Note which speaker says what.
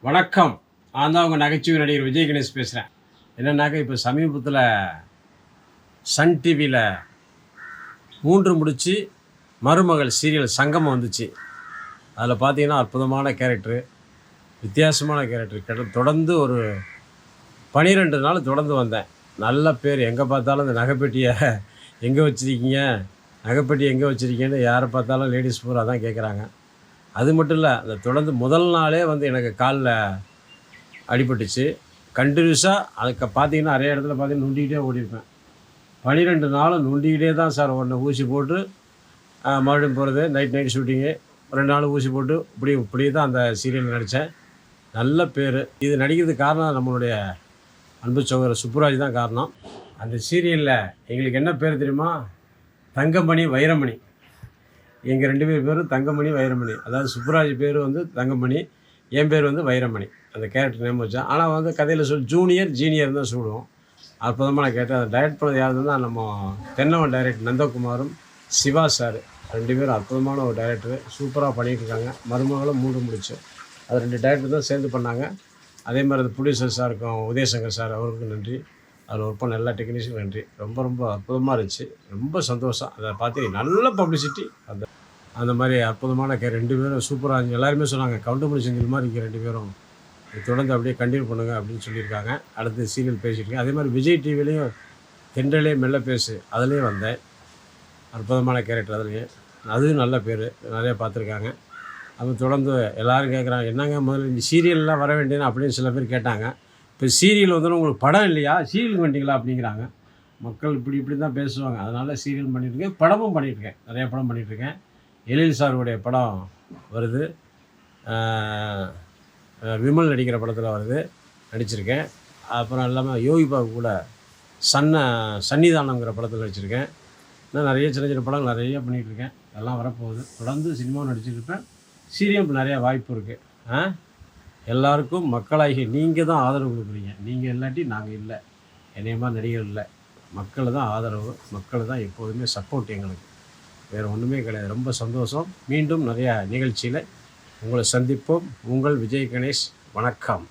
Speaker 1: வணக்கம். நான் தான் உங்கள் நகைச்சுவை நடிகர் விஜய் கணேஷ் பேசுகிறேன். என்னன்னாக்கா, இப்போ சமீபத்தில் சன் டிவியில் 3 முடிச்சு மருமகள் சீரியல் சங்கமம் வந்துச்சு. அதில் பார்த்தீங்கன்னா அற்புதமான கேரக்டரு, வித்தியாசமான கேரக்டர். தொடர்ந்து ஒரு 12 நாள் தொடர்ந்து வந்தேன். நல்ல பேர். எங்கே பார்த்தாலும் இந்த நகைப்பெட்டியை எங்கே வச்சுருக்கீங்க, நகைப்பெட்டி எங்கே வச்சுருக்கீங்கன்னு யாரை பார்த்தாலும் லேடிஸ் பூரா தான் கேட்குறாங்க. அது மட்டும் இல்லை, அந்த தொடர்ந்து முதல் நாளே எனக்கு காலில் அடிபட்டுச்சு. கண்டினியூஸாக அதுக்கு பார்த்தீங்கன்னா நிறைய இடத்துல பார்த்தீங்கன்னா நொண்டிக்கிட்டே ஓடிருப்பேன். 12 நாளும் நொண்டிக்கிட்டே தான் சார் ஒன்று ஊசி போட்டு மறுபடியும் போகிறது. நைட் ஷூட்டிங்கு 2 நாள் ஊசி போட்டு இப்படி தான் அந்த சீரியல் நடித்தேன். நல்ல பேர். இது நடிக்கிறதுக்கு காரணம் நம்மளுடைய அன்பு சகோதரர் சுப்புராஜ் தான் காரணம். அந்த சீரியலில் எங்களுக்கு என்ன பேர் தெரியுமா? தங்கமணி, வைரமணி. எங்கள் 2 பேரும் தங்கமணி, வைரமணி. அதாவது சுப்புராஜ் பேர் தங்கமணி, என் பேர் வைரமணி. அந்த கேரக்டர் நேம் வச்சேன். ஆனால் கதையில் ஜூனியர் ஜீனியர் தான் சொல்லுவோம். அற்புதமான கேரக்டர். அதை டைரக்ட் பண்ணது யாருன்னா நம்ம தென்னவன் டைரக்டர் நந்தகுமாரும் சிவா சார். 2 பேரும் அற்புதமான ஒரு டைரக்டர். சூப்பராக பண்ணிகிட்டு இருக்காங்க. மருமகளும் 3 முடிச்சு. அது 2 டைரக்டர் தான் சேர்ந்து பண்ணாங்க. அதே மாதிரி அந்த ப்ரொடியூசர் சாருக்கும் உதயசங்கர் சார் அவருக்கும் நன்றி. அதில் ஒர்க் பண்ண எல்லா டெக்னீஷியனுக்கும் நன்றி. ரொம்ப அற்புதமாக இருந்துச்சு. ரொம்ப சந்தோஷம். அதை பார்த்து நல்ல பப்ளிசிட்டி. அந்த மாதிரி அற்புதமான 2 பேரும் சூப்பராக இருந்துச்சு. எல்லாருமே சொன்னாங்க, கவுண்டமணி செந்தில் மாதிரி இங்கே 2 பேரும் தொடர்ந்து அப்படியே கண்டினியூ பண்ணுங்க அப்படின்னு சொல்லியிருக்காங்க. அடுத்து சீரியல் பேசியிருக்கேன். அதே மாதிரி விஜய் டிவிலையும் தென்றலே மெல்ல பேசு அதுலேயும் வந்தேன். அற்புதமான கேரக்டர் அதுலேயும். அதுவும் நல்ல பேர். நிறையா பார்த்துருக்காங்க. அது தொடர்ந்து எல்லோரும் கேட்குறாங்க, என்னங்க முதல்ல இந்த சீரியல்லாம் வர வேண்டியது அப்படின்னு சில பேர் கேட்டாங்க. இப்போ சீரியல் உங்களுக்கு படம் இல்லையா, சீரியல் பண்ணிட்டீங்களா அப்படிங்கிறாங்க. மக்கள் இப்படி தான் பேசுவாங்க. அதனால் சீரியல் பண்ணியிருக்கேன், படமும் பண்ணியிருக்கேன். நிறையா படம் பண்ணிகிட்ருக்கேன். எழில் சாருடைய படம் வருது. விமல் நடிக்கிற படத்தில் வருது, நடிச்சிருக்கேன். அப்புறம் இல்லாமல் யோகி பாபு கூட சன்னிதானங்கிற படத்தில் நடிச்சிருக்கேன். இன்னும் நிறைய சின்ன படங்கள் நிறைய பண்ணிகிட்ருக்கேன். எல்லாம் வரப்போகுது. தொடர்ந்து சினிமாவும் நடிச்சிருப்பேன். சீரியல் நிறையா வாய்ப்பு இருக்குது. எல்லாருக்கும் மக்களாகி நீங்கள் தான் ஆதரவு கொடுக்குறீங்க. நீங்கள் இல்லாட்டி நாங்கள் இல்லை. என்னைய மாதிரி நடிகர் இல்லை. மக்கள் தான் ஆதரவு. மக்கள் தான் எப்போதுமே சப்போர்ட் எங்களுக்கு. வேறு ஒன்றுமே கிடையாது. ரொம்ப சந்தோஷம். மீண்டும் நிறையா நிகழ்ச்சியில் உங்களை சந்திப்போம். உங்கள் விஜய் கணேஷ். வணக்கம்.